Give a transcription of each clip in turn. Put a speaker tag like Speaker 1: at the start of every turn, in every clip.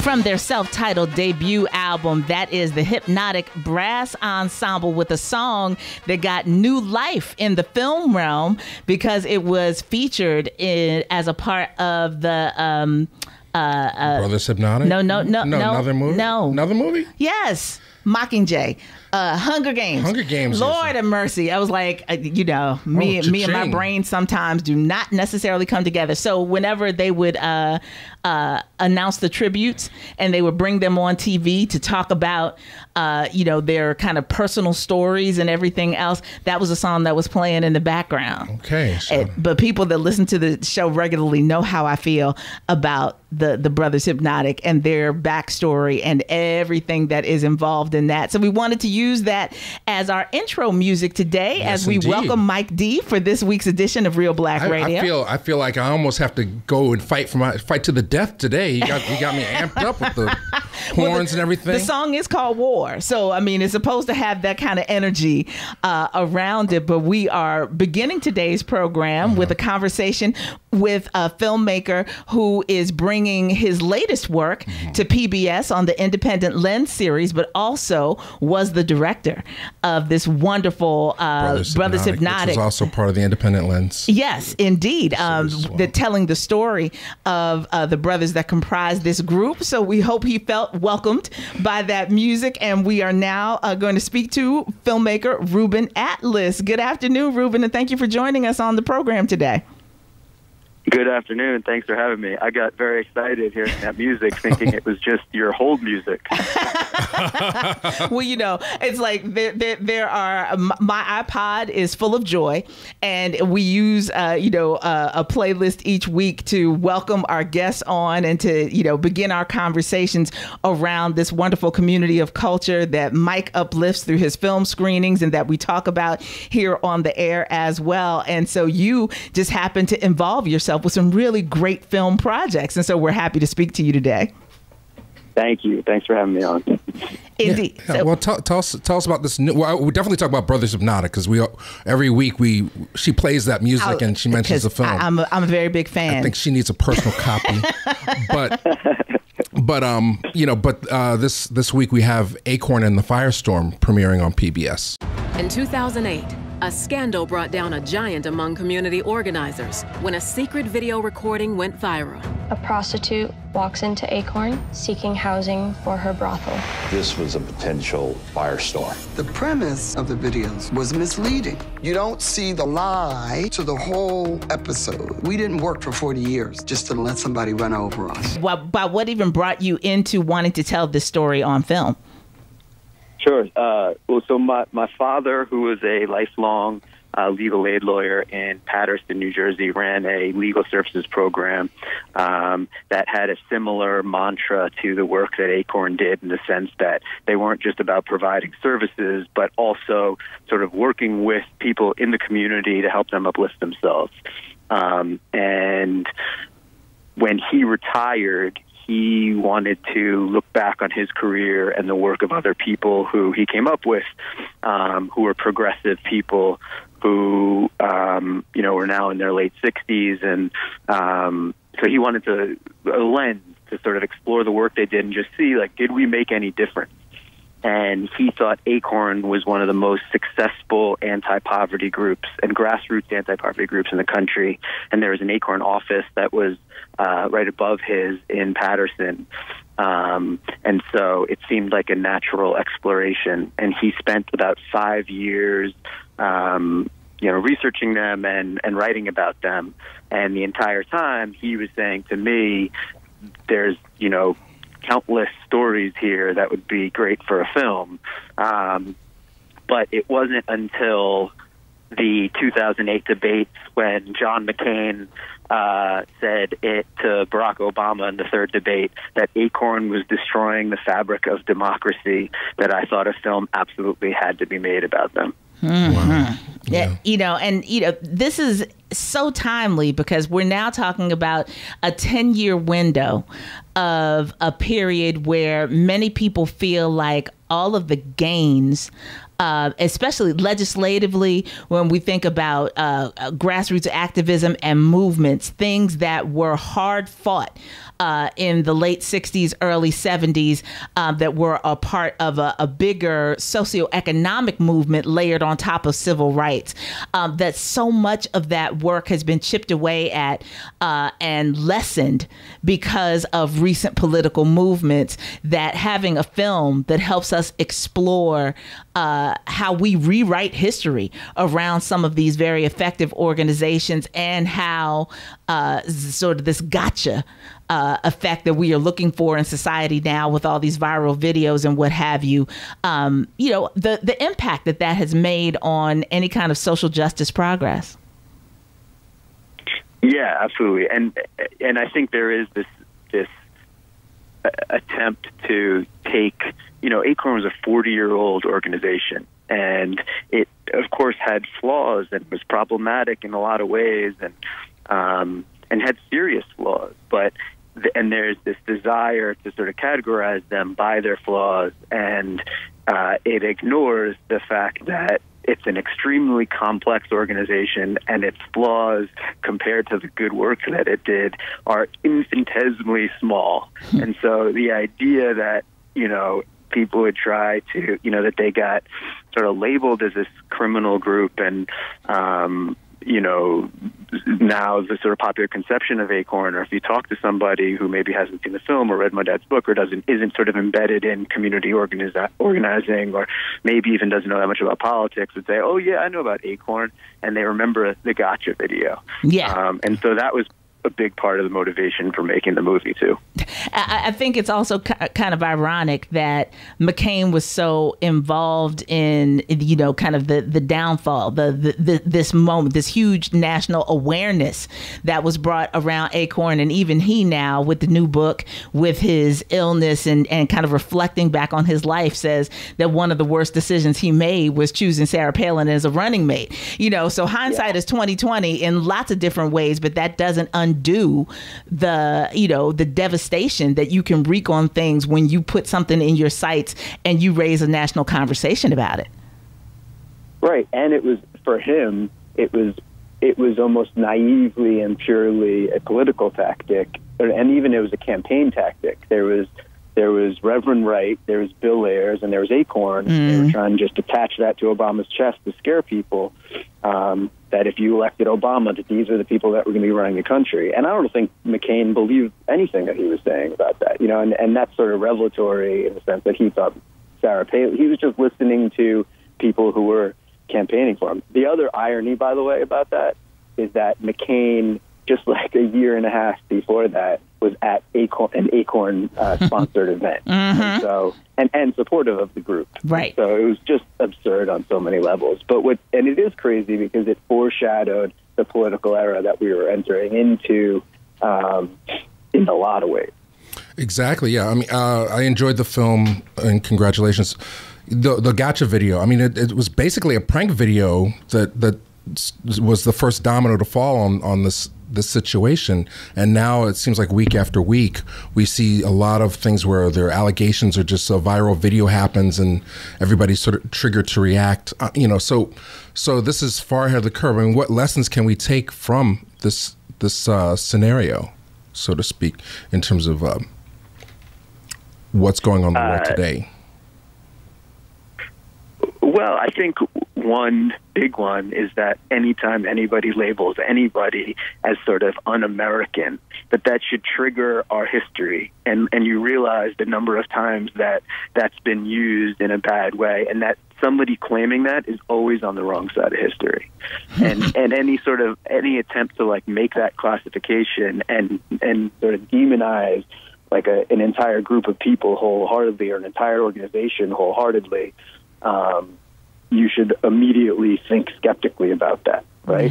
Speaker 1: from their self-titled debut album. That is the Hypnotic Brass Ensemble with a song that got new life in the film realm because it was featured as a part of the
Speaker 2: Brothers Hypnotic?
Speaker 1: No,
Speaker 2: another movie?
Speaker 1: No.
Speaker 2: Another movie?
Speaker 1: Yes. Mockingjay. Hunger Games.
Speaker 2: Hunger Games.
Speaker 1: Lord have mercy. I was like, me and my brain sometimes do not necessarily come together. So whenever they would announce the tributes and they would bring them on TV to talk about, their kind of personal stories and everything else, that was a song that was playing in the background.
Speaker 2: Okay. So.
Speaker 1: But people that listen to the show regularly know how I feel about the Brothers Hypnotic and their backstory and everything that is involved in that. So we wanted to use that as our intro music today,
Speaker 2: yes,
Speaker 1: as we
Speaker 2: indeed.
Speaker 1: welcome Mike D for this week's edition of Reelblack Radio.
Speaker 2: I feel like I almost have to go and fight to the death today. You got me amped up with the horns and everything.
Speaker 1: The song is called War, so I mean it's supposed to have that kind of energy around it. But we are beginning today's program with a conversation with a filmmaker who is bringing his latest work to PBS on the Independent Lens series, but also was the director of this wonderful Brothers Hypnotic.
Speaker 2: Which is also part of the Independent Lens.
Speaker 1: Yes, indeed. Telling the story of the brothers that comprise this group. So we hope he felt welcomed by that music. And we are now going to speak to filmmaker Reuben Atlas. Good afternoon, Reuben, and thank you for joining us on the program today.
Speaker 3: Good afternoon. Thanks for having me. I got very excited hearing that music, thinking it was just your hold music.
Speaker 1: Well, it's like there are my iPod is full of joy, and we use a playlist each week to welcome our guests on and to begin our conversations around this wonderful community of culture that Mike uplifts through his film screenings and that we talk about here on the air as well. And so you just happen to involve yourself with some really great film projects, and so we're happy to speak to you today.
Speaker 3: Thank you. Thanks for having me on.
Speaker 1: Indeed.
Speaker 2: Yeah. So, well, tell us about this new. Well, we definitely talk about Brothers Hypnotic because every week she plays that music and she mentions the film.
Speaker 1: I'm a very big fan.
Speaker 2: I think she needs a personal copy, but this week we have Acorn and The Firestorm premiering on PBS.
Speaker 4: In 2008, a scandal brought down a giant among community organizers when a secret video recording went viral.
Speaker 5: A prostitute walks into Acorn seeking housing for her brothel.
Speaker 6: This was a potential firestorm.
Speaker 7: The premise of the videos was misleading. You don't see the lie to the whole episode. We didn't work for 40 years just to let somebody run over us.
Speaker 1: But what even brought you into wanting to tell this story on film?
Speaker 3: Sure. So my father, who was a lifelong legal aid lawyer in Paterson, New Jersey, ran a legal services program that had a similar mantra to the work that Acorn did, in the sense that they weren't just about providing services, but also sort of working with people in the community to help them uplift themselves. And when he retired, he wanted to look back on his career and the work of other people who he came up with, who were progressive people who, were now in their late 60s. And so he wanted a lens to sort of explore the work they did and just see, did we make any difference? And he thought Acorn was one of the most successful anti-poverty groups and grassroots anti-poverty groups in the country. And there was an Acorn office that was right above his in Paterson. And so it seemed like a natural exploration. And he spent about 5 years, researching them and writing about them. And the entire time he was saying to me, there's, countless stories here that would be great for a film. But it wasn't until the 2008 debates when John McCain said it to Barack Obama in the third debate that Acorn was destroying the fabric of democracy that I thought a film absolutely had to be made about them.
Speaker 1: Mm-hmm.
Speaker 2: Wow.
Speaker 1: Yeah. This is so timely because we're now talking about a 10-year window of a period where many people feel like all of the gains, especially legislatively, when we think about grassroots activism and movements, things that were hard fought in the late 60s, early 70s, that were a part of a bigger socioeconomic movement layered on top of civil rights, that so much of that work has been chipped away at and lessened because of recent political movements, that having a film that helps us explore how we rewrite history around some of these very effective organizations, and how sort of this gotcha effect that we are looking for in society now with all these viral videos and what have you, the impact that has made on any kind of social justice progress.
Speaker 3: Yeah, absolutely. And I think there is this attempt to take, Acorn was a 40-year-old organization, and it, of course, had flaws and was problematic in a lot of ways, and had serious flaws. And there's this desire to sort of categorize them by their flaws, and it ignores the fact that it's an extremely complex organization, and its flaws compared to the good work that it did are infinitesimally small. And so the idea that, people would try to, that they got sort of labeled as this criminal group, and, now the sort of popular conception of Acorn, or if you talk to somebody who maybe hasn't seen the film or read my dad's book or isn't sort of embedded in community organizing, or maybe even doesn't know that much about politics, would say, oh yeah, I know about Acorn, and they remember the Gotcha video.
Speaker 1: Yeah.
Speaker 3: And so that was a big part of the motivation for making the movie too.
Speaker 1: I think it's also kind of ironic that McCain was so involved in, kind of the downfall, this moment, this huge national awareness that was brought around Acorn. And even he now, with the new book, with his illness and kind of reflecting back on his life, says that one of the worst decisions he made was choosing Sarah Palin as a running mate. So hindsight is 20/20 in lots of different ways, but that doesn't undo the devastation that you can wreak on things when you put something in your sights and you raise a national conversation about it.
Speaker 3: Right. And it was, for him, it was almost naively and purely a political tactic, and even it was a campaign tactic. There was Reverend Wright, there was Bill Ayers, and there was Acorn. They were trying to just attach that to Obama's chest to scare people, that if you elected Obama, that these are the people that were going to be running the country. And I don't think McCain believed anything that he was saying about that, and that's sort of revelatory in the sense that he thought Sarah Palin, he was just listening to people who were campaigning for him. The other irony, by the way, about that is that McCain, just like a year and a half before that, was at an Acorn sponsored event, and so and supportive of the group.
Speaker 1: Right.
Speaker 3: So it was just absurd on so many levels. And it is crazy because it foreshadowed the political era that we were entering into in a lot of ways.
Speaker 2: Exactly. Yeah. I mean, I enjoyed the film, and congratulations. The Gotcha video. I mean, it was basically a prank video that was the first domino to fall on this situation, and now it seems like week after week we see a lot of things where there are allegations, or just a viral video happens and everybody's sort of triggered to react. So this is far ahead of the curve. I mean, what lessons can we take from this scenario, so to speak, in terms of what's going on in the world today?
Speaker 3: Well, I think one big one is that anytime anybody labels anybody as sort of un-American, that should trigger our history. And you realize the number of times that that's been used in a bad way, and that somebody claiming that is always on the wrong side of history. And any attempt to make that classification and sort of demonize an entire group of people wholeheartedly, or an entire organization wholeheartedly, you should immediately think skeptically about that, right?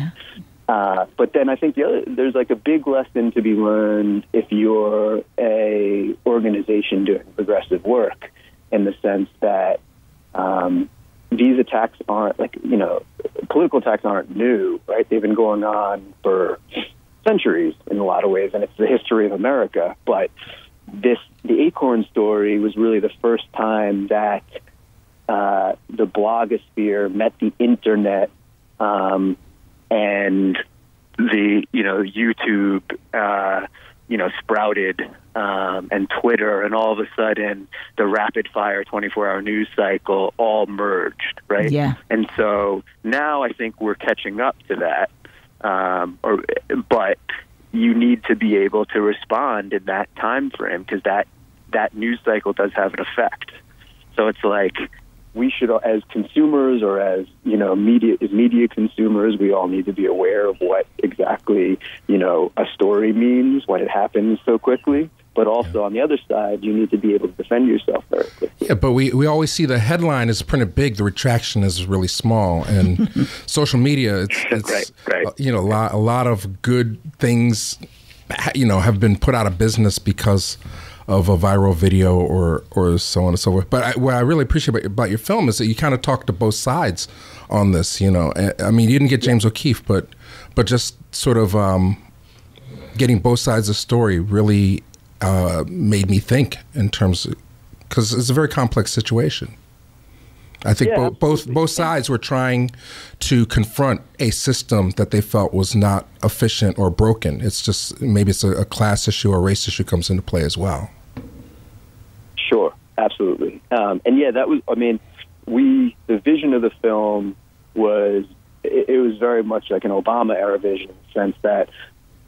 Speaker 3: Yeah. But then I think there's a big lesson to be learned if you're a organization doing progressive work, in the sense that these attacks aren't political attacks aren't new, right? They've been going on for centuries in a lot of ways, and it's the history of America. But the Acorn story was really the first time that the blogosphere met the internet, and the YouTube sprouted, and Twitter, and all of a sudden the rapid fire 24-hour news cycle all merged, right?
Speaker 1: Yeah.
Speaker 3: And so now I think we're catching up to that, but you need to be able to respond in that time frame, because that news cycle does have an effect. So it's like, we should, as consumers, or as media consumers, we all need to be aware of what exactly a story means when it happens so quickly. But also on the other side, you need to be able to defend yourself very quickly. Yeah,
Speaker 2: but we always see the headline is printed big, the retraction is really small, and social media, it's
Speaker 3: right.
Speaker 2: A lot of good things, have been put out of business because of a viral video or so on and so forth. But what I really appreciate about your film is that you kind of talk to both sides on this. I mean, you didn't get James O'Keefe, but just sort of getting both sides of the story really made me think in terms of, because it's a very complex situation. I think both sides were trying to confront a system that they felt was not efficient or broken. It's just, maybe it's a class issue or race issue comes into play as well.
Speaker 3: Sure, absolutely. That was, the vision of the film was, it was very much like an Obama era vision, in the sense that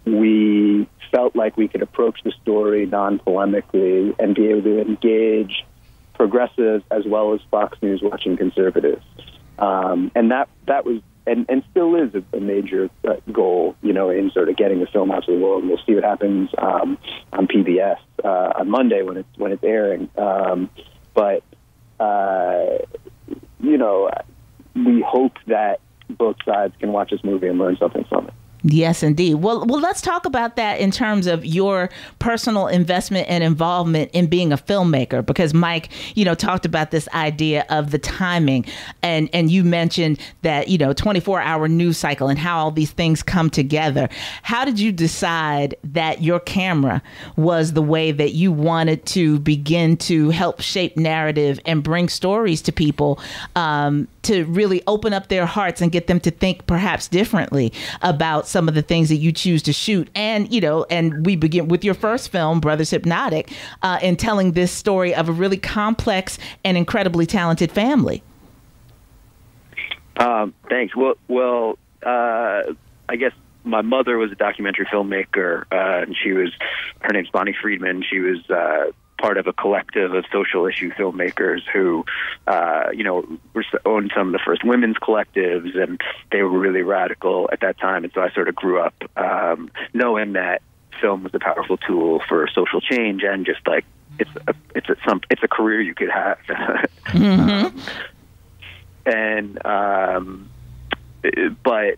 Speaker 3: we felt like we could approach the story non-polemically and be able to engage progressives as well as Fox News watching conservatives. And that was, and still is a major goal, in sort of getting the film out to the world. And we'll see what happens on PBS on Monday when it's airing. We hope that both sides can watch this movie and learn something from it.
Speaker 1: Yes, indeed. Well, let's talk about that in terms of your personal investment and involvement in being a filmmaker, because Mike, talked about this idea of the timing, and you mentioned that, 24-hour news cycle and how all these things come together. How did you decide that your camera was the way that you wanted to begin to help shape narrative and bring stories to people, to really open up their hearts and get them to think perhaps differently about some of the things that you choose to shoot? And, and we begin with your first film, Brothers Hypnotic, in telling this story of a really complex and incredibly talented family.
Speaker 3: Thanks. Well, I guess my mother was a documentary filmmaker, and her name's Bonnie Friedman. She was part of a collective of social issue filmmakers who, owned some of the first women's collectives, and they were really radical at that time. And so I sort of grew up knowing that film was a powerful tool for social change, and just like it's a career you could have.
Speaker 1: Mm-hmm.
Speaker 3: But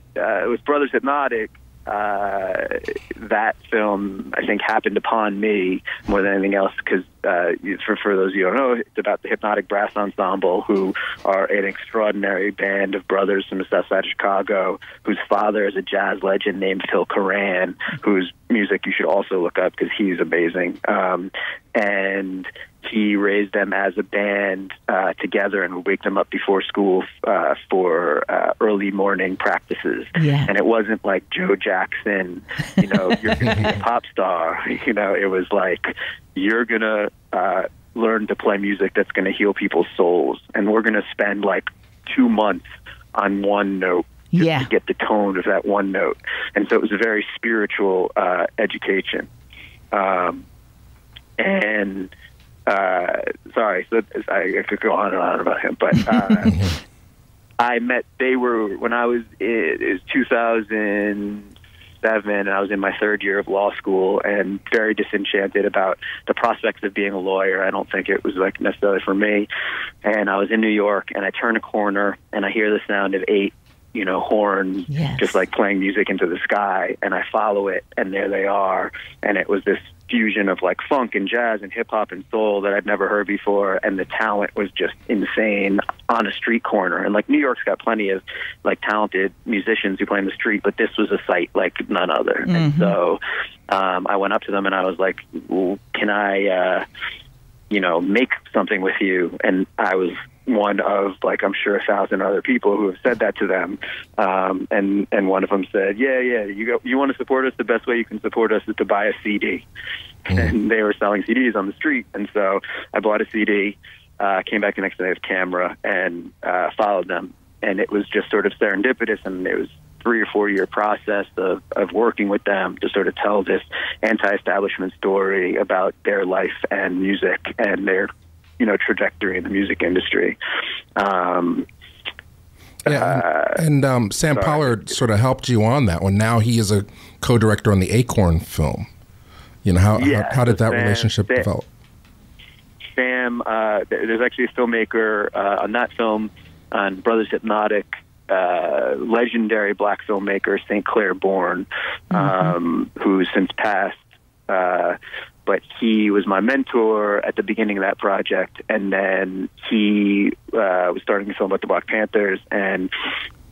Speaker 3: with Brothers Hypnotic, that film, I think, happened upon me more than anything else, because for those of you who don't know, it's about the Hypnotic Brass Ensemble, who are an extraordinary band of brothers from the south side of Chicago, whose father is a jazz legend named Phil Coran, whose music you should also look up because he's amazing. And he raised them as a band together and would wake them up before school for early morning practices.
Speaker 1: Yeah.
Speaker 3: And it wasn't like Joe Jackson, you're going to be a pop star. It was like, you're going to learn to play music that's going to heal people's souls. And we're going to spend like 2 months on one note to get the tone of that one note. And so it was a very spiritual education. Sorry, so I could go on and on about him, but when I was, it was 2007, and I was in my third year of law school and very disenchanted about the prospects of being a lawyer. I don't think it was like necessarily for me. And I was in New York, and I turn a corner and I hear the sound of 8 horns, just like playing music into the sky. And I follow it, and there they are. And it was this fusion of like funk and jazz and hip hop and soul that I'd never heard before. And the talent was just insane on a street corner. And like New York's got plenty of like talented musicians who play in the street, but this was a sight like none other. And so I went up to them and I was like, well, can I, make something with you? And I was one of, like, I'm sure 1,000 other people who have said that to them. And one of them said, you want to support us? The best way you can support us is to buy a CD. And they were selling CDs on the street. And so I bought a CD, came back the next day with a camera, and followed them. And it was just sort of serendipitous, and it was 3 or 4 year process of working with them to sort of tell this anti-establishment story about their life and music and their trajectory in the music industry.
Speaker 2: Sam Pollard sort of helped you on that one. Now he is a co-director on the Acorn film. How did that relationship develop?
Speaker 3: Sam, there's actually a filmmaker on that film, on Brothers Hypnotic, legendary black filmmaker St. Clair Bourne, who's since passed. But he was my mentor at the beginning of that project, and then he was starting to film about the Black Panthers and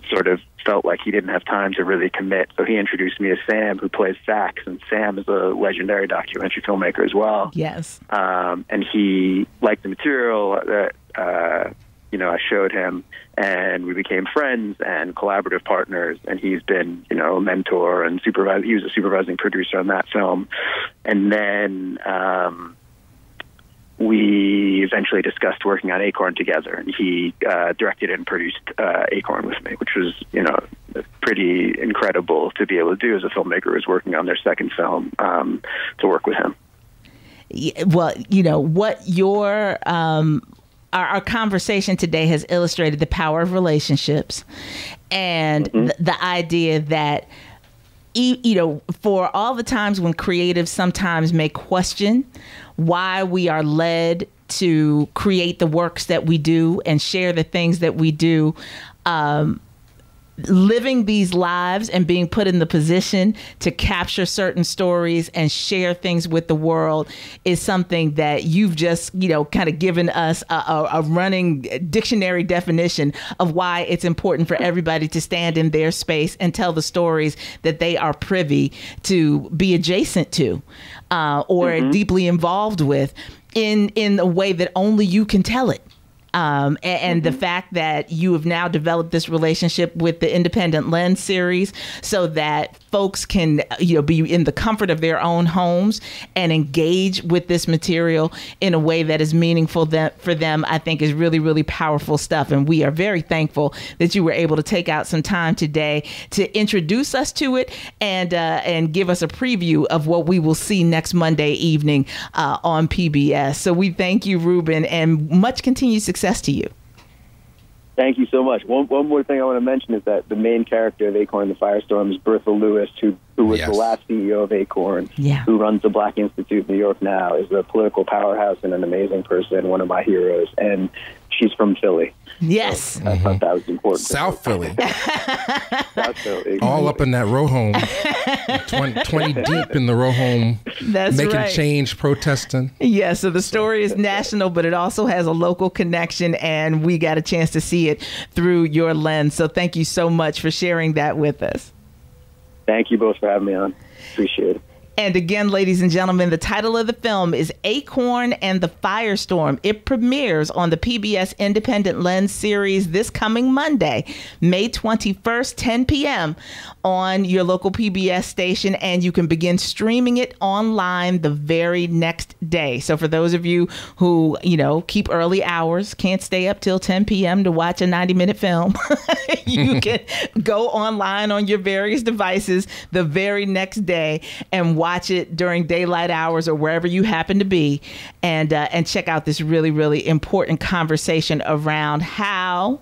Speaker 3: sort of felt like he didn't have time to really commit. So he introduced me to Sam, who plays sax, and Sam is a legendary documentary filmmaker as well.
Speaker 1: Yes.
Speaker 3: And he liked the material that I showed him, and we became friends and collaborative partners. And he's been, a mentor and supervisor. He was a supervising producer on that film. And then we eventually discussed working on Acorn together. And he directed and produced Acorn with me, which was, pretty incredible to be able to do as a filmmaker who's working on their second film, to work with him.
Speaker 1: Well, what your our conversation today has illustrated the power of relationships and the idea that, for all the times when creatives sometimes may question why we are led to create the works that we do and share the things that we do, living these lives and being put in the position to capture certain stories and share things with the world is something that you've just, kind of given us a running dictionary definition of why it's important for everybody to stand in their space and tell the stories that they are privy to be adjacent to or deeply involved with in a way that only you can tell it. And the fact that you have now developed this relationship with the Independent Lens series so that folks can, be in the comfort of their own homes and engage with this material in a way that is meaningful for them, I think is really, really powerful stuff. And we are very thankful that you were able to take out some time today to introduce us to it and give us a preview of what we will see next Monday evening on PBS. So we thank you, Reuben, and much continued success to you.
Speaker 3: Thank you so much. One more thing I want to mention is that the main character of Acorn and The Firestorm is Bertha Lewis, who was the last CEO of Acorn, who runs the Black Institute in New York now, is a political powerhouse and an amazing person, one of my heroes, and she's from Philly.
Speaker 1: Yes.
Speaker 3: So I thought that was important.
Speaker 2: South Philly.
Speaker 3: South Philly.
Speaker 2: All up in that row home. 20 deep in the row home.
Speaker 1: That's
Speaker 2: making change, protesting.
Speaker 1: Yeah, so the story is national, but it also has a local connection, and we got a chance to see it through your lens. So thank you so much for sharing that with us.
Speaker 3: Thank you both for having me on. Appreciate it.
Speaker 1: And again, ladies and gentlemen, the title of the film is Acorn and the Firestorm. It premieres on the PBS Independent Lens series this coming Monday, May 21st, 10 p.m. on your local PBS station, and you can begin streaming it online the very next day. So for those of you who, keep early hours, can't stay up till 10 p.m. to watch a 90-minute film, you can go online on your various devices the very next day and watch it during daylight hours or wherever you happen to be, and check out this really, really important conversation around how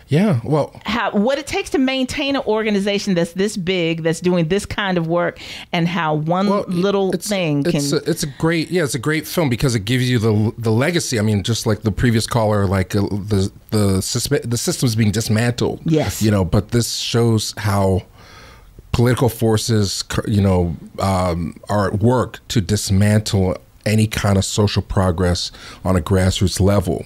Speaker 2: Yeah, well,
Speaker 1: what it takes to maintain an organization that's this big, that's doing this kind of work, and how one little thing can.
Speaker 2: It's a great film because it gives you the legacy. I mean, just like the previous caller, like the system's being dismantled.
Speaker 1: Yes,
Speaker 2: but this shows how political forces, are at work to dismantle any kind of social progress on a grassroots level,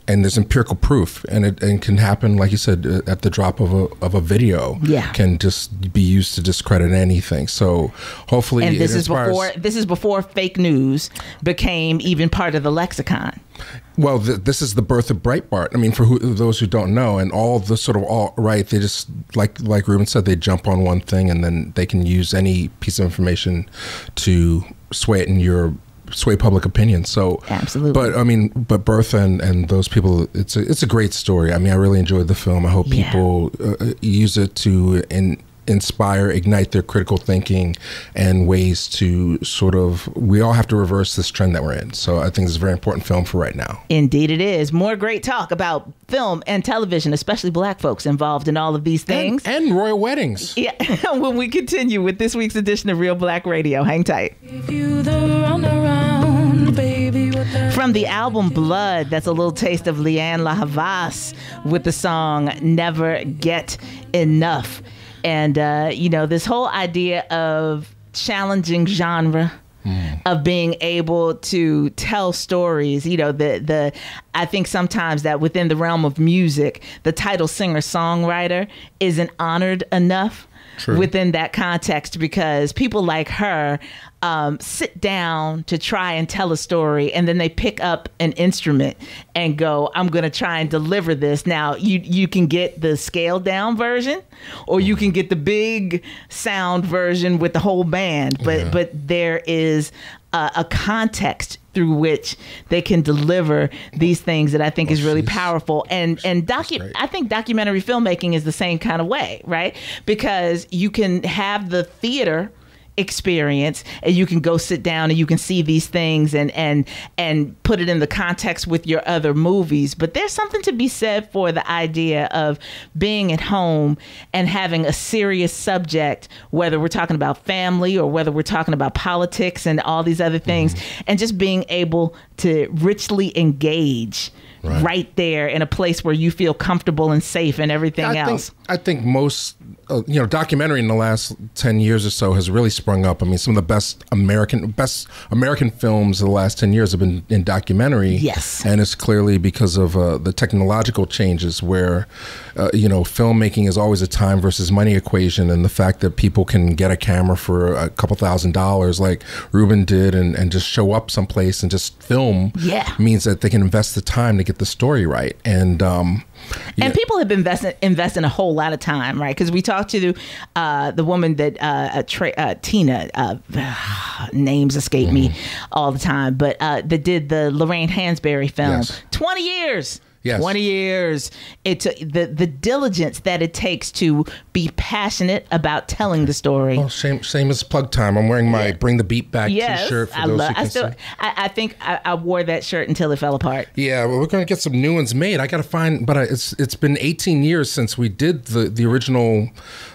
Speaker 2: and there's empirical proof, and it can happen, like you said, at the drop of a video.
Speaker 1: Yeah,
Speaker 2: can just be used to discredit anything. So hopefully,
Speaker 1: and this is before fake news became even part of the lexicon.
Speaker 2: Well, this is the birth of Breitbart. I mean, for those who don't know, and all the sort of alt-right, they just, like Reuben said, they jump on one thing and then they can use any piece of information to sway public opinion. So
Speaker 1: absolutely.
Speaker 2: But Bertha and those people, it's a great story. I mean, I really enjoyed the film. I hope people use it to inspire, ignite their critical thinking and ways to we all have to reverse this trend that we're in. So I think it's a very important film for right now.
Speaker 1: Indeed it is. More great talk about film and television, especially Black folks involved in all of these things.
Speaker 2: And royal weddings.
Speaker 1: Yeah. When we continue with this week's edition of Reelblack Radio. Hang tight. From the album Blood, that's a little taste of Lianne La Havas with the song Never Get Enough. And, this whole idea of challenging genre, of being able to tell stories, I think sometimes that within the realm of music, the title singer-songwriter isn't honored enough. True. Within that context, because people like her sit down to try and tell a story, and then they pick up an instrument and go, I'm going to try and deliver this. Now, you can get the scaled down version, or you can get the big sound version with the whole band. But there is a context through which they can deliver these things that I think is really powerful. And I think documentary filmmaking is the same kind of way, right? Because you can have the theater experience, and you can go sit down and you can see these things and put it in the context with your other movies. But there's something to be said for the idea of being at home and having a serious subject, whether we're talking about family or whether we're talking about politics and all these other things, and just being able to richly engage right there in a place where you feel comfortable and safe and everything else.
Speaker 2: I think most, documentary in the last 10 years or so has really sprung up. I mean, some of the best American films of the last 10 years have been in documentary.
Speaker 1: Yes.
Speaker 2: And it's clearly because of the technological changes where, filmmaking is always a time versus money equation. And the fact that people can get a camera for a couple $1,000s like Reuben did and just show up someplace and just film means that they can invest the time to get the story right. And people have been investing a whole lot of time, right? Because we talked to the woman that Tina, names escape me all the time, but that did the Lorraine Hansberry film. 20 years. Yes.
Speaker 1: 20 years. It's the diligence that it takes to be passionate about telling the story.
Speaker 2: Well, same as plug time. I'm wearing my Bring the Beat Back t-shirt for those who can see.
Speaker 1: I think I wore that shirt until it fell apart.
Speaker 2: Yeah, well, we're going to get some new ones made. I got to find, but it's been 18 years since we did the original.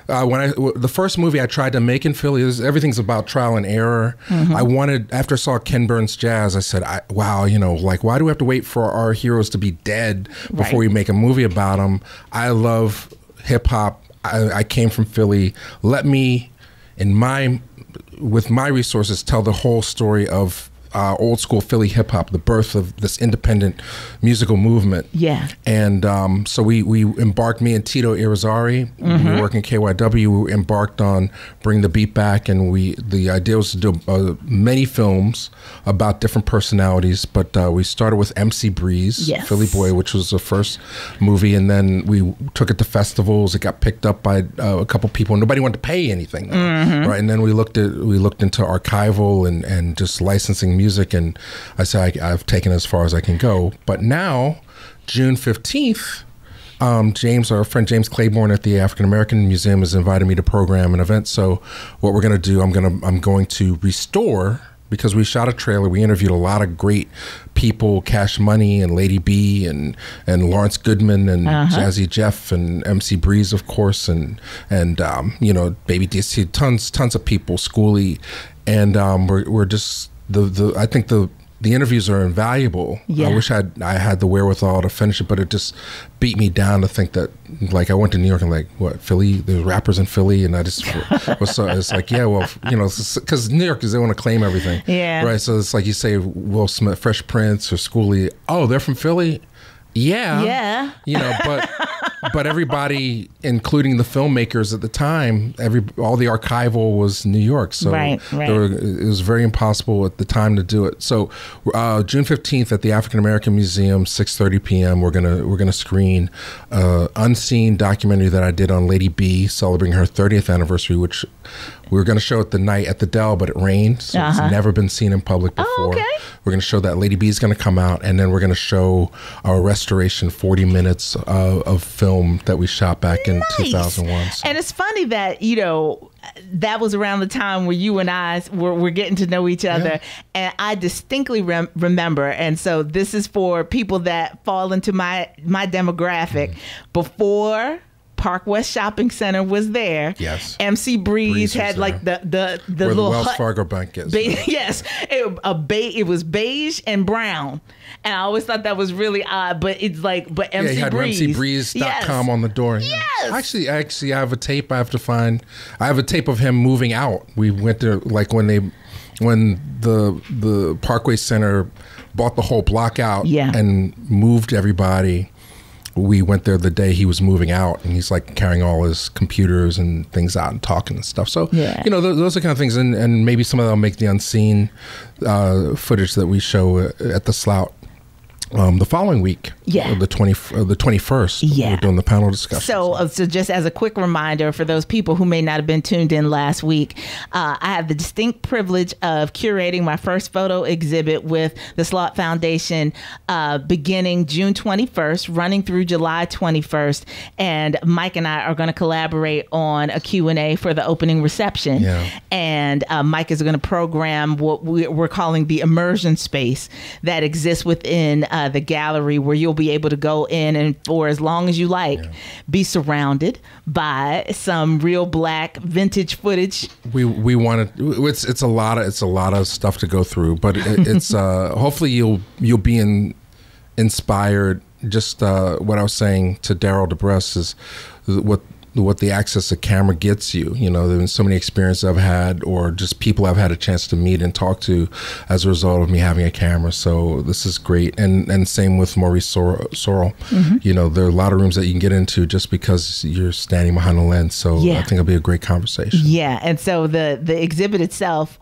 Speaker 2: The first movie I tried to make in Philly, everything's about trial and error. I wanted, after I saw Ken Burns Jazz, I said, wow, why do we have to wait for our heroes to be dead before we make a movie about them? I love hip hop. I came from Philly. Let me, with my resources, tell the whole story of old school Philly hip hop, the birth of this independent musical movement. Yeah. And so we embarked, me and Tito Irizarry, we were working KYW, we embarked on Bring the Beat Back, and the idea was to do many films about different personalities, but we started with MC Breeze, Philly Boy, which was the first movie, and then we took it to festivals. It got picked up by a couple people. Nobody wanted to pay anything, though, right? And then we looked into archival and just licensing music, and I said I've taken it as far as I can go. But now, June 15th, our friend James Claiborne at the African American Museum has invited me to program an event. So what we're going to do, I'm going to restore because we shot a trailer. We interviewed a lot of great people, Cash Money and Lady B and Lawrence Goodman and Jazzy Jeff and MC Breeze, of course, and you know, Baby DC, tons of people, Schoolie, and we're just I think the interviews are invaluable.
Speaker 1: Yeah.
Speaker 2: I wish I had the wherewithal to finish it, but it just beat me down to think that, like, I went to New York and, like, what, Philly? There's rappers in Philly, and I just was so, it's like, yeah, well, you know, because New Yorkers, they want to claim everything.
Speaker 1: Yeah.
Speaker 2: Right, so it's like you say Will Smith, Fresh Prince, or Schoolie, oh, they're from Philly? Yeah.
Speaker 1: Yeah.
Speaker 2: You know, but everybody, including the filmmakers at the time, all the archival was New York, so
Speaker 1: right.
Speaker 2: It was very impossible at the time to do it. So June 15th at the African American Museum, 6:30 p.m. We're gonna screen unseen documentary that I did on Lady B, celebrating her 30th anniversary, which we were going to show it the night at the Dell, but it rained, so it's never been seen in public before.
Speaker 1: Oh, okay.
Speaker 2: We're going to show that Lady B is going to come out, and then we're going to show our restoration 40 minutes of film that we shot back in 2001. So.
Speaker 1: And it's funny that, you know, that was around the time where you and I were getting to know each other, and I distinctly remember. And so this is for people that fall into my demographic. Before Park West Shopping Center was there.
Speaker 2: Yes.
Speaker 1: MC Breeze had like the
Speaker 2: where
Speaker 1: little
Speaker 2: the Wells
Speaker 1: hut.
Speaker 2: Fargo Bank is.
Speaker 1: Yes, it was beige and brown, and I always thought that was really odd. But it's like, but MC
Speaker 2: he had
Speaker 1: Breeze,
Speaker 2: MCBreeze.com on the door.
Speaker 1: Yes.
Speaker 2: Actually, I have a tape. I have to find. I have a tape of him moving out. We went there like when the Parkway Center bought the whole block out and moved everybody. We went there the day he was moving out, and he's like carrying all his computers and things out and talking and stuff. So, you know, those are kind of things, and maybe some of them make the unseen footage that we show at the Slout the following week, the 21st. We're doing the panel discussion.
Speaker 1: So just as a quick reminder for those people who may not have been tuned in last week, I have the distinct privilege of curating my first photo exhibit with the Slot Foundation beginning June 21st, running through July 21st. And Mike and I are going to collaborate on a Q&A for the opening reception. And Mike is going to program what we're calling the immersion space that exists within the gallery, where you'll be able to go in and for as long as you like, be surrounded by some real black vintage footage.
Speaker 2: We wanted, it's a lot of stuff to go through, but it's hopefully you'll be inspired. Just what I was saying to Daryl DeBress is what the access to camera gets you. You know, there's been so many experiences I've had, or just people I've had a chance to meet and talk to as a result of me having a camera. So this is great. And same with Maurice Sorrell. You know, there are a lot of rooms that you can get into just because you're standing behind a lens. So I think it'll be a great conversation. Yeah.
Speaker 1: And so the exhibit itself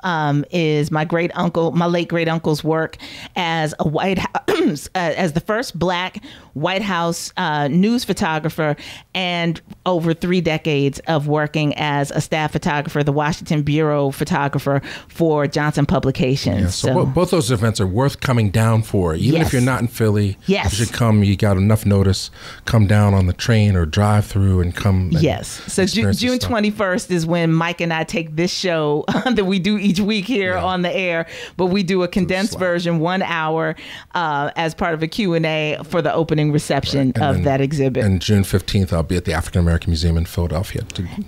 Speaker 1: is my late great uncle's work as a White House, as the first black White House news photographer, and over 3 decades of working as a staff photographer, the Washington Bureau photographer for Johnson Publications.
Speaker 2: Yeah, so both those events are worth coming down for. Even if you're not in Philly, you should come. You got enough notice. Come down on the train or drive through and come. And
Speaker 1: so June 21st is when Mike and I take this show that we do each week here on the air, but we do a condensed version, 1 hour, as part of a Q&A for the opening reception of that exhibit.
Speaker 2: And June 15th, I'll be at the African American Museum in Philadelphia.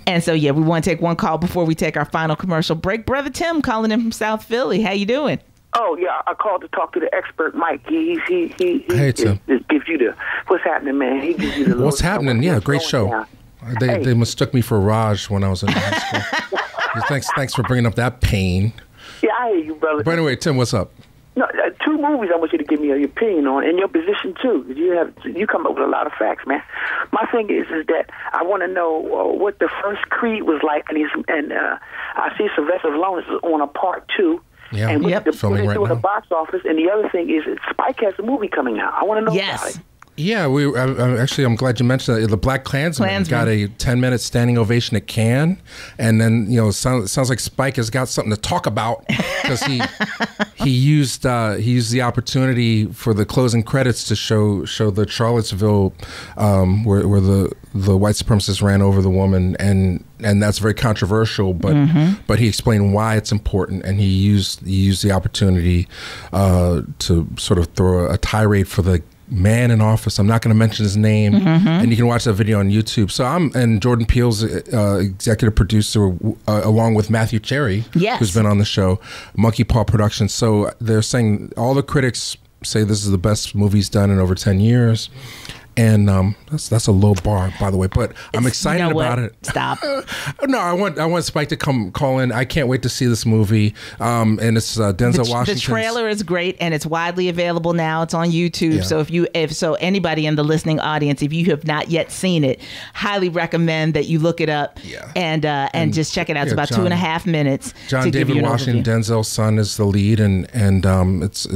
Speaker 1: And so, we want to take one call before we take our final commercial break. Brother Tim calling in from South Philly. How you doing?
Speaker 8: Oh, yeah, I called to talk to the expert, Mike. He
Speaker 2: Hey, Tim.
Speaker 8: gives you the, what's happening, man? He gives you the
Speaker 2: what's happening? Yeah, great show. They mistook me for Raj when I was in high school. Thanks for bringing up that pain.
Speaker 8: Yeah, I hear you, brother.
Speaker 2: But anyway, Tim, what's up?
Speaker 8: No, 2 movies I want you to give me your opinion on, and your position too. You come up with a lot of facts, man. My thing is that I want to know what the first Creed was like, and I see Sylvester Stallone is on a part 2.
Speaker 2: Yeah,
Speaker 8: and
Speaker 2: filming right now.
Speaker 8: The box office, and the other thing is Spike has a movie coming out. I want to know about it.
Speaker 2: Yeah, I'm glad you mentioned that. The Black Klansman got a 10-minute standing ovation at Cannes, and then sounds like Spike has got something to talk about because he used the opportunity for the closing credits to show the Charlottesville where the white supremacists ran over the woman, and and that's very controversial. But he explained why it's important, and he used the opportunity to sort of throw a tirade for the man in office. I'm not going to mention his name, and you can watch that video on YouTube. So and Jordan Peele's executive producer, along with Matthew Cherry, who's been on the show, Monkey Paw Productions. So they're saying, all the critics say this is the best movie he's done in over 10 years. And that's a low bar, by the way, but I'm excited about it.
Speaker 1: Stop.
Speaker 2: No, I want Spike to call in. I can't wait to see this movie. And it's Denzel Washington.
Speaker 1: The trailer is great, and it's widely available now. It's on YouTube. Yeah. So if anybody in the listening audience, if you have not yet seen it, highly recommend that you look it up and just check it out. It's about 2.5 minutes.
Speaker 2: John David Washington, Denzel's son, is the lead, and it's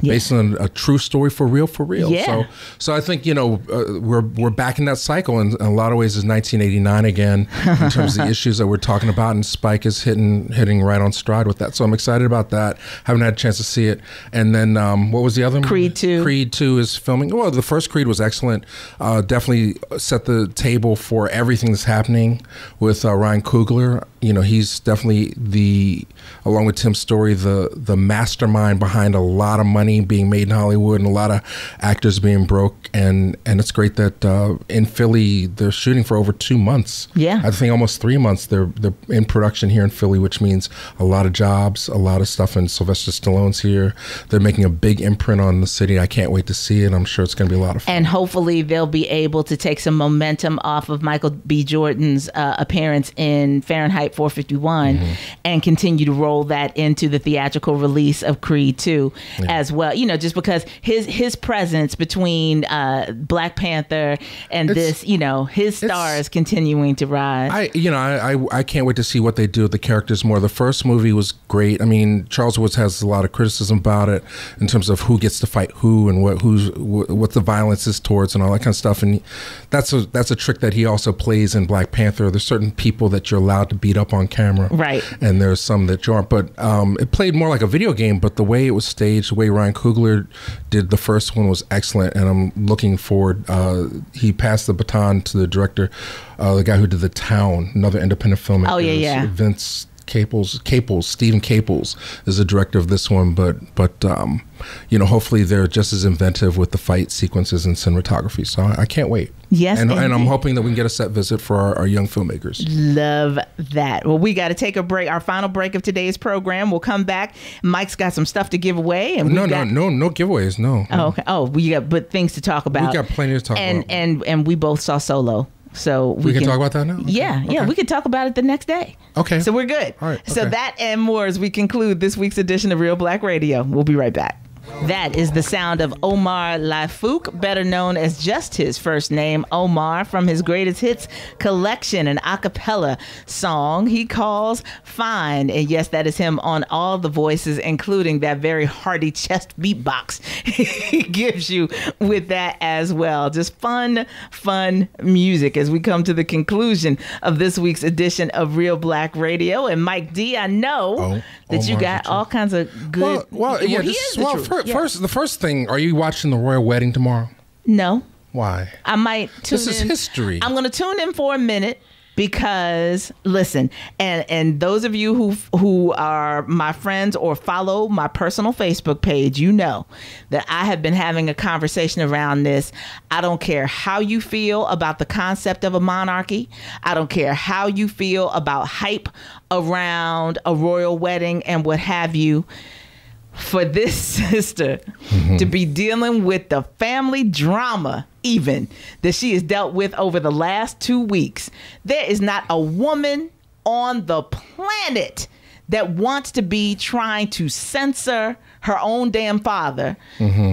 Speaker 2: based on a true story for real.
Speaker 1: Yeah.
Speaker 2: So I think, we're back in that cycle in a lot of ways. Is 1989 again in terms of the issues that we're talking about, and Spike is hitting right on stride with that. So I'm excited about that. Haven't had a chance to see it. And then what was the other one?
Speaker 1: Creed 2.
Speaker 2: Creed 2 is filming. Well, the first Creed was excellent. Definitely set the table for everything that's happening with Ryan Coogler. He's definitely along with Tim Story, the mastermind behind a lot of money being made in Hollywood and a lot of actors being broke. And it's great that in Philly they're shooting for over 2 months.
Speaker 1: Yeah,
Speaker 2: I think almost 3 months. They're in production here in Philly, which means a lot of jobs, a lot of stuff. And Sylvester Stallone's here. They're making a big imprint on the city. I can't wait to see it. I'm sure it's going to be a lot of fun.
Speaker 1: And hopefully they'll be able to take some momentum off of Michael B. Jordan's appearance in Fahrenheit 451 and continue to roll that into the theatrical release of Creed 2 as well. Just because his presence between Black Panther and his star is continuing to rise.
Speaker 2: I can't wait to see what they do with the characters more. The first movie was great. I mean, Charles Woods has a lot of criticism about it in terms of who gets to fight who and what the violence is towards and all that kind of stuff. And that's a trick that he also plays in Black Panther. There's certain people that you're allowed to beat up on camera,
Speaker 1: right? And
Speaker 2: there's some that you aren't. But it played more like a video game. But the way it was staged, the way Ryan Coogler did the first one was excellent, and I'm looking forward. He passed the baton to the director, the guy who did The Town, another independent filmmaker.
Speaker 1: Oh yeah.
Speaker 2: Vince Stephen Caples is the director of this one, but hopefully they're just as inventive with the fight sequences and cinematography. So I can't wait.
Speaker 1: Yes,
Speaker 2: and I'm hoping that we can get a set visit for our young filmmakers.
Speaker 1: Love that. Well, we got to take a break. Our final break of today's program. We'll come back. Mike's got some stuff to give away, and
Speaker 2: no giveaways. No.
Speaker 1: Oh, okay. Oh, we got things to talk about.
Speaker 2: We got plenty to talk about.
Speaker 1: And we both saw Solo. So we can talk
Speaker 2: about that now? Okay.
Speaker 1: Yeah, we can talk about it the next day.
Speaker 2: Okay.
Speaker 1: So we're good.
Speaker 2: All right. Okay.
Speaker 1: So that and more as we conclude this week's edition of Reelblack Radio. We'll be right back. That is the sound of Omar Laifouk, better known as just his first name, Omar, from his greatest hits collection, an a cappella song he calls Fine. And yes, that is him on all the voices, including that very hearty chest beatbox he gives you with that as well. Just fun music as we come to the conclusion of this week's edition of Reelblack Radio. And Mike D, I know that you got all kinds of good...
Speaker 2: The first thing, are you watching the royal wedding tomorrow?
Speaker 1: No.
Speaker 2: Why?
Speaker 1: I might tune in.
Speaker 2: This is history.
Speaker 1: I'm going to tune in for a minute because, listen, and those of you who are my friends or follow my personal Facebook page, you know that I have been having a conversation around this. I don't care how you feel about the concept of a monarchy. I don't care how you feel about hype around a royal wedding and what have you. For this sister to be dealing with the family drama even that she has dealt with over the last 2 weeks, there is not a woman on the planet that wants to be trying to censor her own damn father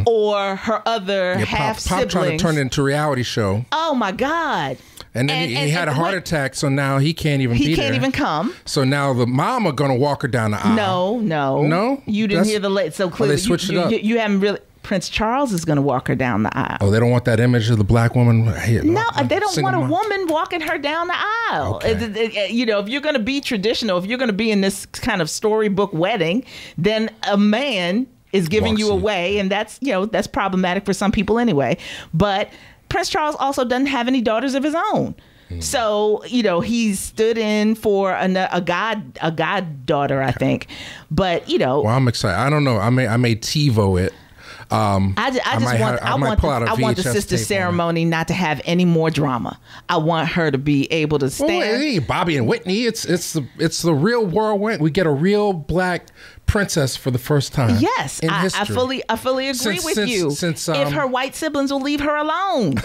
Speaker 1: or her other half siblings.
Speaker 2: Pop trying to turn it into a reality show.
Speaker 1: Oh my God.
Speaker 2: And then he had a heart attack, so now he can't even be there.
Speaker 1: He can't even come.
Speaker 2: So now the mama going to walk her down the aisle.
Speaker 1: No. You didn't hear the late. So clearly
Speaker 2: they switched it up.
Speaker 1: You haven't really. Prince Charles is going to walk her down the aisle.
Speaker 2: Oh, they don't want that image of the black woman?
Speaker 1: No, they don't want a woman walking her down the aisle. Okay. If you're going to be traditional, if you're going to be in this kind of storybook wedding, then a man is giving you away, and that's problematic for some people anyway. But Prince Charles also doesn't have any daughters of his own. So, he stood in for a goddaughter, I think. But,
Speaker 2: Well, I'm excited. I don't know. I may TiVo it.
Speaker 1: I want the sister ceremony not to have any more drama. I want her to be able to stand.
Speaker 2: Well, hey, Bobby and Whitney, it's the real world. We get a real black princess for the first time.
Speaker 1: Yes,
Speaker 2: in
Speaker 1: I
Speaker 2: history.
Speaker 1: fully agree with you. If her white siblings will leave her alone.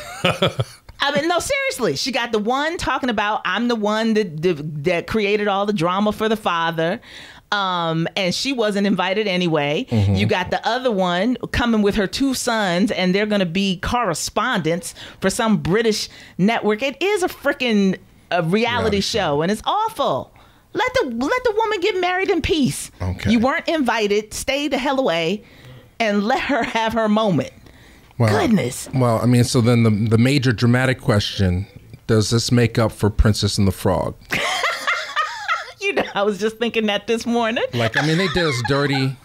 Speaker 1: I mean, no, seriously. She got the one talking about, I'm the one that created all the drama for the father. And she wasn't invited anyway. Mm-hmm. You got the other one coming with her 2 sons, and they're going to be correspondents for some British network. It is a freaking reality show, and it's awful. Let the woman get married in peace. Okay. You weren't invited. Stay the hell away, and let her have her moment. Well, goodness.
Speaker 2: Well, I mean, so then the major dramatic question: does this make up for Princess and the Frog?
Speaker 1: I was just thinking that this morning.
Speaker 2: Like, I mean, they did us dirty.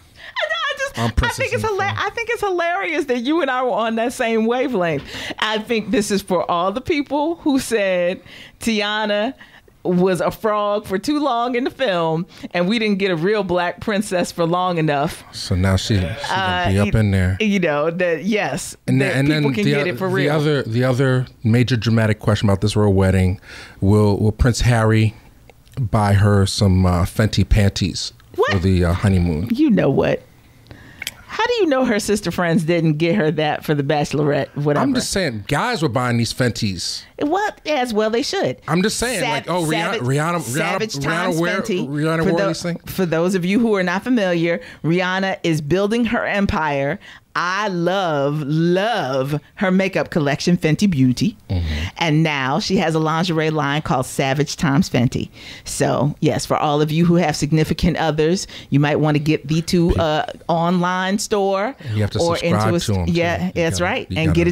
Speaker 1: I think it's hilarious that you and I were on that same wavelength. I think this is for all the people who said Tiana was a frog for too long in the film, and we didn't get a real black princess for long enough.
Speaker 2: So now she's gonna be up in there.
Speaker 1: That yes, and people can get it for real.
Speaker 2: The other major dramatic question about this royal wedding: Will Prince Harry buy her some Fenty panties for the honeymoon?
Speaker 1: You know what? How do you know her sister friends didn't get her that for the bachelorette? Whatever.
Speaker 2: I'm just saying, guys were buying these Fenties.
Speaker 1: What? As well they should.
Speaker 2: I'm just saying, Rihanna wore these things.
Speaker 1: For those of you who are not familiar, Rihanna is building her empire. I love her makeup collection, Fenty Beauty. Mm-hmm. And now she has a lingerie line called Savage Times Fenty. So, yes, for all of you who have significant others, you might want to get to online store.
Speaker 2: You have to subscribe to them.
Speaker 1: Yeah, that's right. And get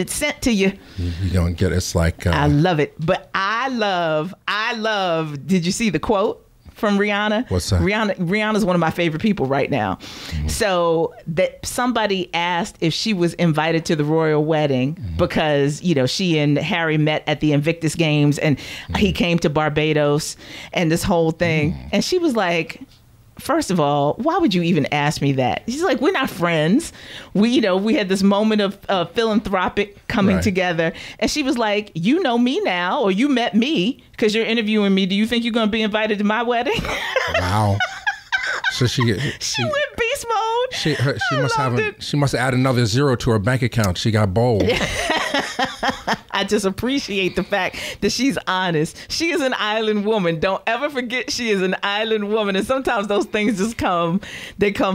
Speaker 1: it sent to you.
Speaker 2: You don't get it's like...
Speaker 1: I love it. But I love, did you see the quote from Rihanna?
Speaker 2: What's that?
Speaker 1: Rihanna's one of my favorite people right now. Mm-hmm. So that somebody asked if she was invited to the royal wedding because, she and Harry met at the Invictus Games and he came to Barbados and this whole thing. And she was like, first of all, why would you even ask me that? She's like, we're not friends. We had this moment of philanthropic coming together. And she was like, you know me now, or you met me because you're interviewing me. Do you think you're going to be invited to my wedding? Wow.
Speaker 2: So she went
Speaker 1: beast mode.
Speaker 2: She must add another 0 to her bank account. She got bold.
Speaker 1: I just appreciate the fact that she's honest. She is an island woman. Don't ever forget she is an island woman. And sometimes those things just come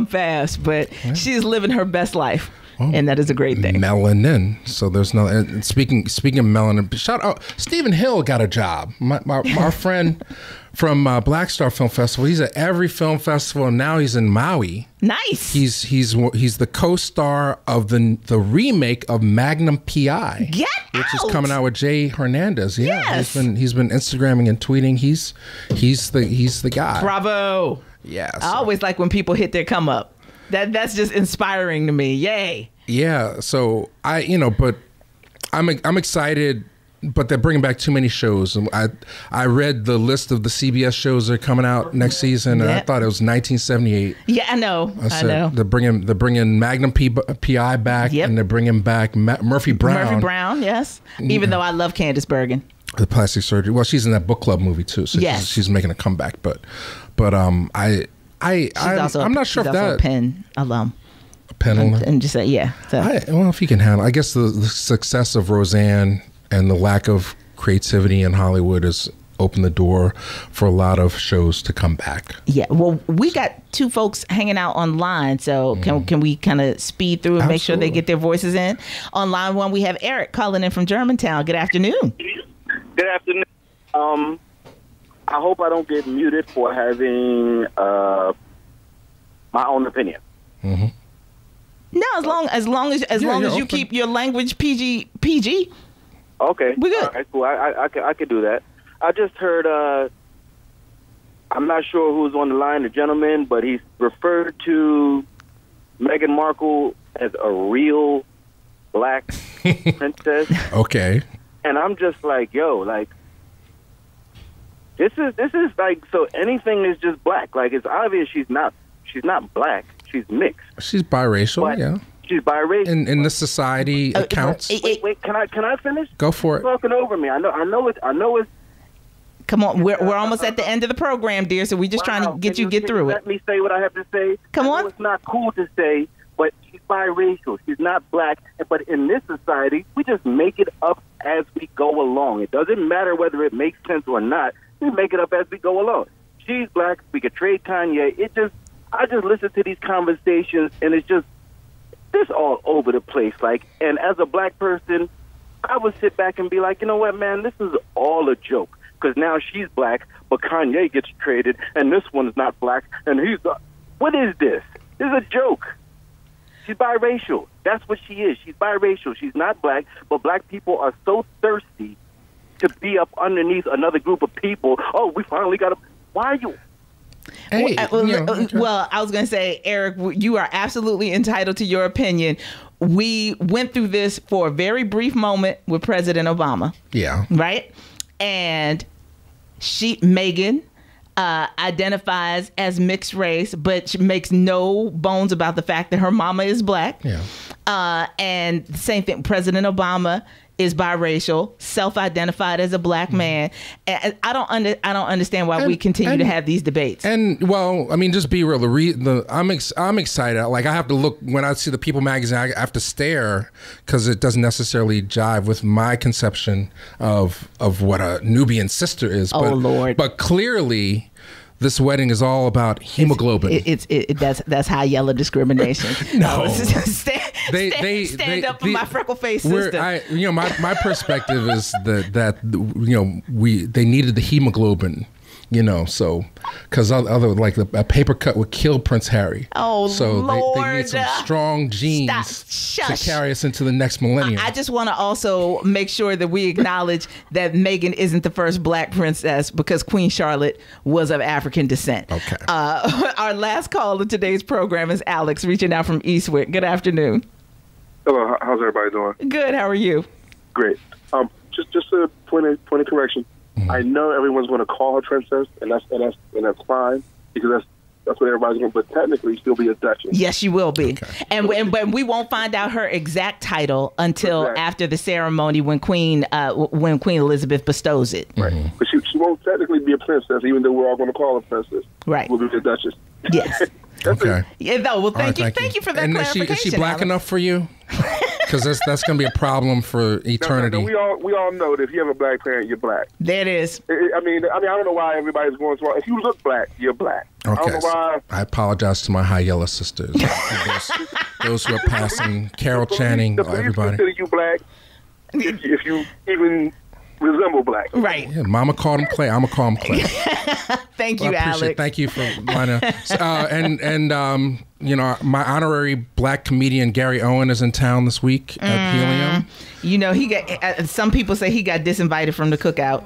Speaker 1: fast. But she is living her best life. Oh, and that is a great thing.
Speaker 2: Melanin. So there's no. And speaking of melanin, shout out Stephen Hill got a job. Our friend from Black Star Film Festival. He's at every film festival, and now he's in Maui.
Speaker 1: Nice.
Speaker 2: He's the co-star of the remake of Magnum PI, which is coming out with Jay Hernandez. Yeah, yes. He's been Instagramming and tweeting. He's the guy.
Speaker 1: Bravo.
Speaker 2: Yeah.
Speaker 1: I always like when people hit their come up. That's just inspiring to me. Yay.
Speaker 2: Yeah. So but I'm excited, but they're bringing back too many shows. I read the list of the CBS shows that are coming out next season, and I thought it was 1978.
Speaker 1: Yeah, I know. I know.
Speaker 2: They're bringing Magnum PI back, and they're bringing back Murphy Brown.
Speaker 1: Murphy Brown, yes. Even though I love Candace Bergen.
Speaker 2: The plastic surgery. Well, she's in that book club movie too, so she's making a comeback. But I'm not sure if that
Speaker 1: a Penn alum.
Speaker 2: Penn alum.
Speaker 1: And just say So.
Speaker 2: Well, if you can handle, I guess the success of Roseanne and the lack of creativity in Hollywood has opened the door for a lot of shows to come back.
Speaker 1: Yeah. Well, we got 2 folks hanging out online, so can we kind of speed through and make sure they get their voices in? On line 1, we have Eric calling in from Germantown. Good afternoon.
Speaker 9: Good afternoon. I hope I don't get muted for having my own opinion.
Speaker 1: Mm-hmm. No, as long as you keep your language PG.
Speaker 9: Okay,
Speaker 1: we're good.
Speaker 9: All right, cool. I could do that. I just heard. I'm not sure who's on the line, the gentleman, but he's referred to Meghan Markle as a real black princess.
Speaker 2: Okay.
Speaker 9: And I'm just like, This is like, so anything is just black. Like, it's obvious she's not black. She's mixed. She's biracial.
Speaker 2: But yeah.
Speaker 9: She's biracial.
Speaker 2: In this society, it counts.
Speaker 9: Wait, can I finish?
Speaker 2: Go for it.
Speaker 9: You're talking over me. I know it's.
Speaker 1: Come on, we're almost at the end of the program, dear. So we're just trying to get through it.
Speaker 9: Let me say what I have to say.
Speaker 1: Come on.
Speaker 9: It's not cool to say, but she's biracial. She's not black. But in this society, we just make it up as we go along. It doesn't matter whether it makes sense or not. We make it up as we go along. She's black. We could trade Kanye. I just listen to these conversations, and it's just all over the place. Like, and as a black person, I would sit back and be like, you know what, man, this is all a joke. Because now she's black, but Kanye gets traded, and this one's not black, and he's not. What is this? This is a joke. She's biracial. That's what she is. She's biracial. She's not black, but black people are so thirsty to be up underneath another group of people. Oh, we finally got to. Why are you?
Speaker 2: Hey,
Speaker 1: well, I was going to say, Eric, you are absolutely entitled to your opinion. We went through this for a very brief moment with President Obama.
Speaker 2: Yeah.
Speaker 1: Right? And Meghan identifies as mixed race, but she makes no bones about the fact that her mama is black.
Speaker 2: Yeah.
Speaker 1: And same thing, President Obama is biracial, self-identified as a black man. And I don't understand why we continue to have these debates.
Speaker 2: And well, I mean, just be real. I'm excited. Like, I have to look when I see the People magazine. I have to stare because it doesn't necessarily jive with my conception of what a Nubian sister is.
Speaker 1: Oh, Lord!
Speaker 2: But clearly, this wedding is all about hemoglobin.
Speaker 1: That's high yellow discrimination.
Speaker 2: No,
Speaker 1: stand up for my freckle face sister.
Speaker 2: My perspective is that they needed the hemoglobin. So because other like a paper cut would kill Prince Harry.
Speaker 1: Oh,
Speaker 2: so
Speaker 1: Lord.
Speaker 2: they need some strong genes to carry us into the next millennium.
Speaker 1: I just want to also make sure that we acknowledge that Meghan isn't the first black princess, because Queen Charlotte was of African descent.
Speaker 2: Okay.
Speaker 1: Our last call of today's program is Alex, reaching out from Eastwick. Good afternoon.
Speaker 10: Hello. How's everybody doing?
Speaker 1: Good. How are you?
Speaker 10: Great. Just a point of correction. Mm-hmm. I know everyone's going to call her princess, and that's fine, because that's what everybody's going to. But technically, she'll be a duchess.
Speaker 1: Yes, she will be. Okay. And we won't find out her exact title until after the ceremony when Queen Elizabeth bestows it.
Speaker 10: Right. Mm-hmm. But she won't technically be a princess, even though we're all going to call her princess.
Speaker 1: Right.
Speaker 10: We'll be a duchess.
Speaker 1: Yes.
Speaker 2: Okay.
Speaker 1: Yeah. No. Well, thank you for that clarification.
Speaker 2: Is she black
Speaker 1: Alex.
Speaker 2: enough for you? Because that's going to be a problem for eternity.
Speaker 10: No, we all know that if you have a black parent, you're black.
Speaker 1: There it is.
Speaker 10: I mean, I don't know why everybody's going so. If you look black, you're black.
Speaker 2: Okay.
Speaker 10: I don't know why.
Speaker 2: I apologize to my high yellow sisters, those who are passing. Carol Channing, everybody.
Speaker 10: Consider you black if you even resemble black.
Speaker 1: Right.
Speaker 2: Yeah, Mama called him Clay. I'm gonna call him Clay.
Speaker 1: Thank you, Alex.
Speaker 2: Thank you for lining up. My honorary black comedian Gary Owen is in town this week at Helium.
Speaker 1: He got. Some people say he got disinvited from the cookout.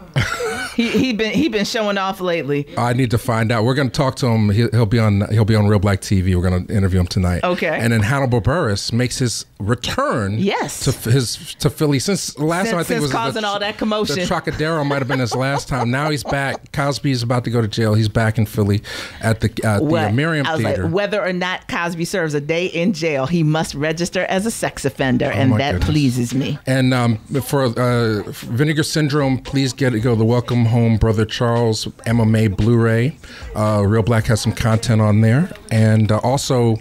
Speaker 1: he been showing off lately.
Speaker 2: I need to find out. We're going to talk to him. He'll be on Reelblack TV. We're going to interview him tonight.
Speaker 1: Okay.
Speaker 2: And then Hannibal Buress makes his return.
Speaker 1: Yes.
Speaker 2: To Philly since last time I think was
Speaker 1: causing all that commotion.
Speaker 2: The Trocadero might have been his last time. Now he's back. Cosby's about to go to jail. He's back in Philly at the Miriam Theater.
Speaker 1: Like, whether or not Cosby serves a day in jail, he must register as a sex offender, and that pleases me.
Speaker 2: And for Vinegar Syndrome, please go to the Welcome Home Brother Charles MMA Blu-ray. Reelblack has some content on there, and they also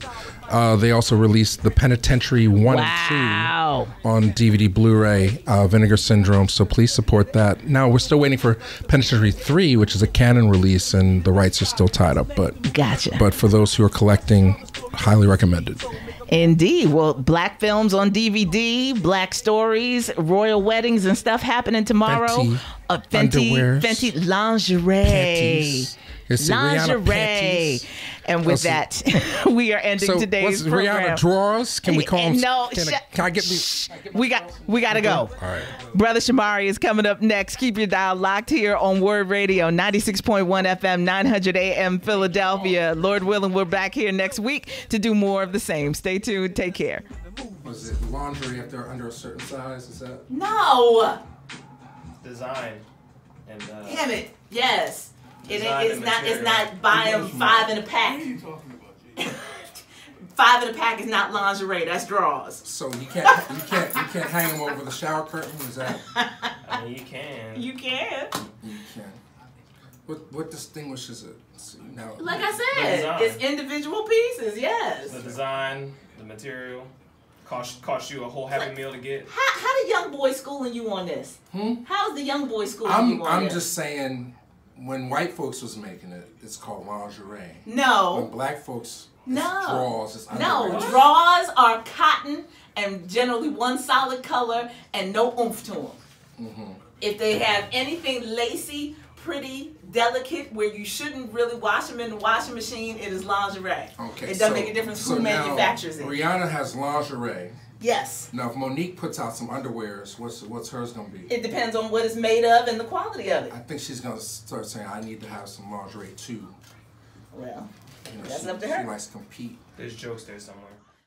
Speaker 2: released The Penitentiary 1 and 2 on DVD Blu-ray, Vinegar Syndrome, so please support that. Now, we're still waiting for Penitentiary 3, which is a canon release, and the rights are still tied up.
Speaker 1: Gotcha.
Speaker 2: But for those who are collecting, highly recommended.
Speaker 1: Indeed. Well, black films on DVD, black stories, royal weddings and stuff happening tomorrow. Fenty Lingerie.
Speaker 2: Lingerie.
Speaker 1: And with that, we are ending today's program.
Speaker 2: Rihanna drawers? Can we call them?
Speaker 1: No.
Speaker 2: Can I get these?
Speaker 1: We got to go.
Speaker 2: All right.
Speaker 1: Brother Shamari is coming up next. Keep your dial locked here on Word Radio, 96.1 FM, 900 AM Philadelphia. Lord willing, we're back here next week to do more of the same. Stay tuned. Take care.
Speaker 2: Was it laundry if they're under a certain size? Is that?
Speaker 1: No.
Speaker 11: Design. And
Speaker 1: damn it, yes. It's not buy them 5 in a pack. What are you talking about, 5 in a pack is not lingerie. That's drawers.
Speaker 2: So you can't hang them over the shower curtain. Is that?
Speaker 11: I mean, you can.
Speaker 1: You can.
Speaker 2: You can. What distinguishes it? Now,
Speaker 1: like I said, it's individual pieces. Yes.
Speaker 11: The design, the material, cost you a whole Happy Meal to get.
Speaker 1: How the young boy schooling you on this? How's the young boy schooling you on this?
Speaker 2: I'm just saying, when white folks was making it, it's called lingerie.
Speaker 1: No.
Speaker 2: When black folks,
Speaker 1: no.
Speaker 2: It's drawers. It's underwear.
Speaker 1: No, drawers are cotton and generally one solid color and no oomph to them.
Speaker 2: Mm-hmm.
Speaker 1: If they have anything lacy, pretty, delicate, where you shouldn't really wash them in the washing machine, it is lingerie.
Speaker 2: Okay,
Speaker 1: it doesn't make a difference who manufactures it.
Speaker 2: Rihanna has lingerie.
Speaker 1: Yes.
Speaker 2: Now, if Monique puts out some underwears, what's hers gonna be?
Speaker 1: It depends on what it's made of and the quality of it.
Speaker 2: I think she's gonna start saying, "I need to have some lingerie too."
Speaker 1: Well,
Speaker 2: you know,
Speaker 1: that's up to her.
Speaker 2: She likes to compete.
Speaker 11: There's jokes there somewhere.